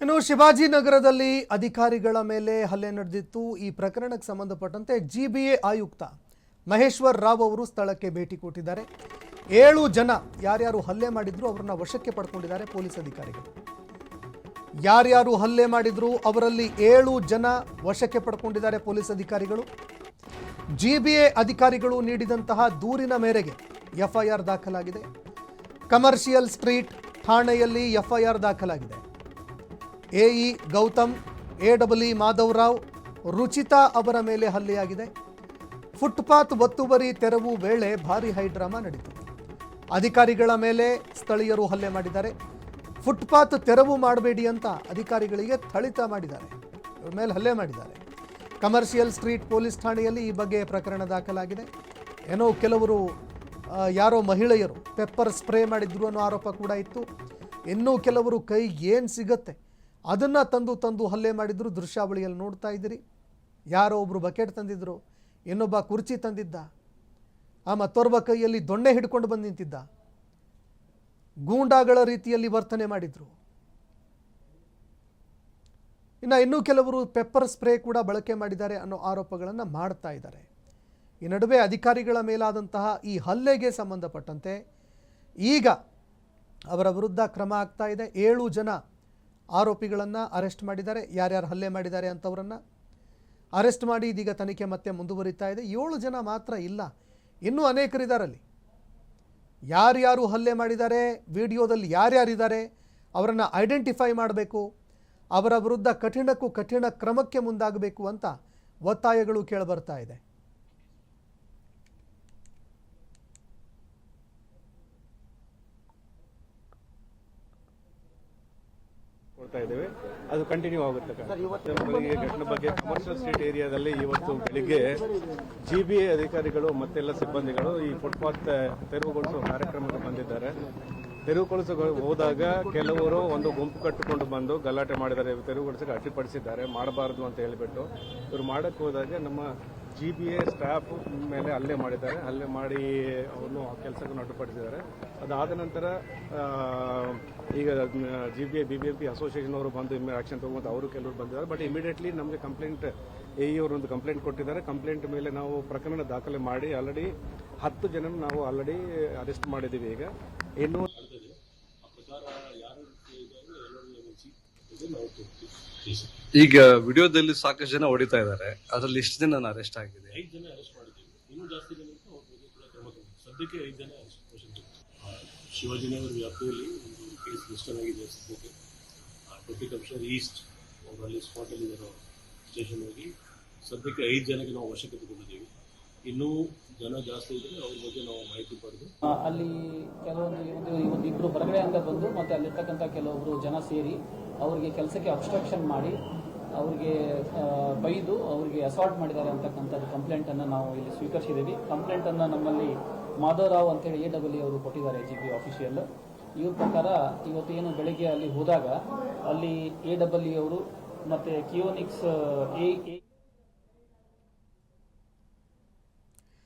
ಇನ್ನು ಶಿವಾಜಿನಗರದಲ್ಲಿ ಅಧಿಕಾರಿಗಳ ಮೇಲೆ ಹಲ್ಲೆ ನಡೆದಿತ್ತು. ಈ ಪ್ರಕರಣಕ್ಕೆ ಸಂಬಂಧಪಟ್ಟಂತೆ ಜಿಬಿಎ ಆಯುಕ್ತ ಮಹೇಶ್ವರ್ ರಾವ್ ಅವರು ಸ್ಥಳಕ್ಕೆ ಭೇಟಿ ಕೊಟ್ಟಿದ್ದಾರೆ. 7 ಜನ ಯಾರ್ಯಾರು ಹಲ್ಲೆ ಮಾಡಿದ್ರು ಅವರನ್ನ ವಶಕ್ಕೆ ಪಡ್ಕೊಂಡಿದ್ದಾರೆ ಪೊಲೀಸ್ ಅಧಿಕಾರಿಗಳು. ಯಾರ್ಯಾರು ಹಲ್ಲೆ ಮಾಡಿದ್ರು ಅವರಲ್ಲಿ 7 ಜನ ವಶಕ್ಕೆ ಪಡ್ಕೊಂಡಿದ್ದಾರೆ ಪೊಲೀಸ್ ಅಧಿಕಾರಿಗಳು. ಜಿಬಿಎ ಅಧಿಕಾರಿಗಳು ನೀಡಿದಂತಹ ದೂರಿನ ಮೇರೆಗೆ ಎಫ್ಐಆರ್ ದಾಖಲಾಗಿದೆ. ಕಮರ್ಷಿಯಲ್ ಸ್ಟ್ರೀಟ್ ಠಾಣೆಯಲ್ಲಿ ಎಫ್ಐಆರ್ ದಾಖಲಾಗಿದೆ. ಎಇ ಗೌತಮ್, ಎಡಬ್ಲ್ಯೂ ಮಾಧವರಾವ್, ರುಚಿತಾ ಅವರ ಮೇಲೆ ಹಲ್ಲೆಯಾಗಿದೆ. ಫುಟ್ಪಾತ್ ಒತ್ತುವರಿ ತೆರವು ವೇಳೆ ಭಾರೀ ಹೈಡ್ರಾಮಾ ನಡೆಯಿತು. ಅಧಿಕಾರಿಗಳ ಮೇಲೆ ಸ್ಥಳೀಯರು ಹಲ್ಲೆ ಮಾಡಿದ್ದಾರೆ. ಫುಟ್ಪಾತ್ ತೆರವು ಮಾಡಬೇಡಿ ಅಂತ ಅಧಿಕಾರಿಗಳಿಗೆ ಥಳಿತ ಮಾಡಿದ್ದಾರೆ. ಇವ್ರ ಮೇಲೆ ಹಲ್ಲೆ ಮಾಡಿದ್ದಾರೆ. ಕಮರ್ಷಿಯಲ್ ಸ್ಟ್ರೀಟ್ ಪೊಲೀಸ್ ಠಾಣೆಯಲ್ಲಿ ಈ ಬಗ್ಗೆ ಪ್ರಕರಣ ದಾಖಲಾಗಿದೆ. ಏನೋ ಕೆಲವರು ಯಾರೋ ಮಹಿಳೆಯರು ಪೆಪ್ಪರ್ ಸ್ಪ್ರೇ ಮಾಡಿದ್ರು ಅನ್ನೋ ಆರೋಪ ಕೂಡ ಇತ್ತು. ಇನ್ನೂ ಕೆಲವರು ಕೈ ಏನು ಸಿಗತ್ತೆ ಅದನ್ನು ತಂದು ಹಲ್ಲೆ ಮಾಡಿದ್ರು. ದೃಶ್ಯಾವಳಿಯಲ್ಲಿ ನೋಡ್ತಾ ಇದ್ದೀರಿ. ಯಾರೋ ಒಬ್ಬರು ಬಕೆಟ್ ತಂದಿದ್ರು, ಇನ್ನೊಬ್ಬ ಕುರ್ಚಿ ತಂದಿದ್ದ, ಮತ್ತೋರ್ವ ಕೈಯಲ್ಲಿ ದೊಣ್ಣೆ ಹಿಡ್ಕೊಂಡು ಬಂದು ನಿಂತಿದ್ದ. ಗೂಂಡಾಗಳ ರೀತಿಯಲ್ಲಿ ವರ್ತನೆ ಮಾಡಿದ್ರು. ಇನ್ನೂ ಕೆಲವರು ಪೆಪ್ಪರ್ ಸ್ಪ್ರೇ ಕೂಡ ಬಳಕೆ ಮಾಡಿದ್ದಾರೆ ಅನ್ನೋ ಆರೋಪಗಳನ್ನು ಮಾಡ್ತಾ ಇದ್ದಾರೆ. ಈ ನಡುವೆ ಅಧಿಕಾರಿಗಳ ಮೇಲಾದಂತಹ ಈ ಹಲ್ಲೆಗೆ ಸಂಬಂಧಪಟ್ಟಂತೆ ಈಗ ಅವರ ವಿರುದ್ಧ ಕ್ರಮ ಆಗ್ತಾ ಇದೆ. 7 ಜನ ಆರೋಪಿಗಳನ್ನು ಅರೆಸ್ಟ್ ಮಾಡಿದ್ದಾರೆ. ಯಾರ್ಯಾರು ಹಲ್ಲೆ ಮಾಡಿದ್ದಾರೆ ಅಂತವರನ್ನು ಅರೆಸ್ಟ್ ಮಾಡಿ ಇದೀಗ ತನಿಖೆ ಮತ್ತೆ ಮುಂದುವರಿತಾ ಇದೆ. 7 ಜನ ಮಾತ್ರ ಇಲ್ಲ, ಇನ್ನೂ ಅನೇಕರಿದ್ದಾರಲ್ಲಿ. ಯಾರ್ಯಾರು ಹಲ್ಲೆ ಮಾಡಿದ್ದಾರೆ, ವಿಡಿಯೋದಲ್ಲಿ ಯಾರ್ಯಾರಿದ್ದಾರೆ ಅವರನ್ನು ಐಡೆಂಟಿಫೈ ಮಾಡಬೇಕು. ಅವರ ವಿರುದ್ಧ ಕಠಿಣಕ್ಕೂ ಕಠಿಣ ಕ್ರಮಕ್ಕೆ ಮುಂದಾಗಬೇಕು ಅಂತ ಒತ್ತಾಯಗಳು ಕೇಳಿಬರ್ತಾ ಇದೆ. ಇದ್ದೇವೆ, ಅದು ಕಂಟಿನ್ಯೂ ಆಗುತ್ತೆ. ಘಟನೆ ಬಗ್ಗೆ ಕಮರ್ಷಿಯಲ್ ಸ್ಟ್ರೀಟ್ ಏರಿಯಾದಲ್ಲಿ ಇವತ್ತು ಬೆಳಿಗ್ಗೆ ಜಿಬಿಎ ಅಧಿಕಾರಿಗಳು ಮತ್ತೆಲ್ಲ ಸಿಬ್ಬಂದಿಗಳು ಈ ಫುಟ್ಪಾತ್ ತೆರವುಗೊಳಿಸುವ ಕಾರ್ಯಕ್ರಮಕ್ಕೆ ಬಂದಿದ್ದಾರೆ. ತೆರವುಗೊಳಿಸ ಹೋದಾಗ ಕೆಲವರು ಒಂದು ಗುಂಪು ಕಟ್ಟಿಕೊಂಡು ಬಂದು ಗಲಾಟೆ ಮಾಡಿದ್ದಾರೆ. ತೆರವುಗೊಳಿಸಕ್ಕೆ ಅಡ್ಡಿಪಡಿಸಿದ್ದಾರೆ, ಮಾಡಬಾರದು ಅಂತ ಹೇಳಿಬಿಟ್ಟು. ಇವರು ಮಾಡಕ್ಕೆ ಹೋದಾಗ ನಮ್ಮ ಜಿಬಿಎ ಸ್ಟಾಫ್ ಮೇಲೆ ಹಲ್ಲೆ ಮಾಡಿದ್ದಾರೆ. ಹಲ್ಲೆ ಮಾಡಿ ಅವನು ಆ ಕೆಲಸವನ್ನು ಅಡ್ಡಿಪಡಿಸಿದ್ದಾರೆ. ಅದಾದ ನಂತರ ಈಗ ಜಿಬಿಎ ಬಿಬಿಎಂಪಿ ಅಸೋಸಿಯೇಷನ್ ಅವರು ಬಂದು ಆಕ್ಷನ್ ತಗೊಂಡು ಅವರು ಕೆಲವರು ಬಂದಿದ್ದಾರೆ. ಬಟ್ ಇಮಿಡಿಯೇಟ್ಲಿ ನಮಗೆ ಕಂಪ್ಲೇಂಟ್ ಅವರೊಂದು ಕಂಪ್ಲೇಂಟ್ ಕೊಟ್ಟಿದ್ದಾರೆ. ಕಂಪ್ಲೇಂಟ್ ಮೇಲೆ ನಾವು ಪ್ರಕರಣ ದಾಖಲೆ ಮಾಡಿ ಆಲ್ರೆಡಿ 10 ಜನ ನಾವು ಆಲ್ರೆಡಿ ಅರೆಸ್ಟ್ ಮಾಡಿದ್ದೀವಿ. ಇನ್ನು ಈಗ ವಿಡಿಯೋದಲ್ಲಿ ಸಾಕಷ್ಟು ಜನ ಹೊಡಿತಾ ಇದ್ದಾರೆ. ಅದರಲ್ಲಿ ಎಷ್ಟು ಜನ ಅರೆಸ್ಟ್ ಆಗಿದೆ? 5 ಜನ ಅರೆಸ್ಟ್ ಮಾಡಿದ್ದೀವಿ. ಇನ್ನೂ ಜಾಸ್ತಿ ಜನ ಅವ್ರ ಬಗ್ಗೆ ಕೂಡ ಕ್ರಮ ತಗೊಂಡು ಸದ್ಯಕ್ಕೆ 5 ಜನ ಶಿವಾಜಿನಗರ ವ್ಯಾಪ್ತಿಯಲ್ಲಿ ಒಂದು ಕೇಸ್ ರಿಜಿಸ್ಟರ್ ಆಗಿದೆ. ಸದ್ಯಕ್ಕೆ ಡೆಪ್ಯೂಟಿ ಕಮಿಷನರ್ ಈಸ್ಟ್ ಅವರಲ್ಲಿ ಸ್ಪಾಟಲ್ಲಿ ಇರೋ ಸ್ಟೇಷನ್ ಹೋಗಿ ಸದ್ಯಕ್ಕೆ 5 ಜನಕ್ಕೆ ನಾವು ವಶಕ್ಕೆ ತಗೊಂಡಿದ್ದೀವಿ. ಇನ್ನೂ ಜನ ಜಾಸ್ತಿ ಇದ್ದರೆ ಅವ್ರ ಬಗ್ಗೆ ನಾವು ಮಾಹಿತಿ ಪಡೆದು ಅಲ್ಲಿ ಕೆಲವೊಂದು ಇಬ್ಬರು ಹೊರಗಡೆಯಿಂದ ಬಂದು ಮತ್ತೆ ಅಲ್ಲಿರ್ತಕ್ಕಂಥ ಕೆಲವೊಬ್ಬರು ಜನ ಸೇರಿ ಅವರಿಗೆ ಕೆಲಸಕ್ಕೆ ಅಬ್ಸ್ಟ್ರಕ್ಷನ್ ಮಾಡಿ ಅವ್ರಿಗೆ ಬೈದು ಅವರಿಗೆ ಅಸಾಲ್ಟ್ ಮಾಡಿದ್ದಾರೆ ಅಂತಕ್ಕಂಥದ್ದು ಕಂಪ್ಲೇಂಟನ್ನು ನಾವು ಇಲ್ಲಿ ಸ್ವೀಕರಿಸಿದ್ದೀವಿ. ಕಂಪ್ಲೇಂಟನ್ನು ನಮ್ಮಲ್ಲಿ ಮಾಧವರಾವ್ ಅಂತೇಳಿ ಎಡಬ್ಲ್ಯೂ ಅವರು ಕೊಟ್ಟಿದ್ದಾರೆ, ಜಿಬಿ ಆಫೀಷಿಯಲ್. ಇವ್ರ ಪ್ರಕಾರ ಇವತ್ತು ಏನು ಬೆಳಗ್ಗೆ ಅಲ್ಲಿ ಹೋದಾಗ ಅಲ್ಲಿ ಎಡಬ್ಲ್ಯೂ ಅವರು ಮತ್ತು ಕಿಯೋನಿಕ್ಸ್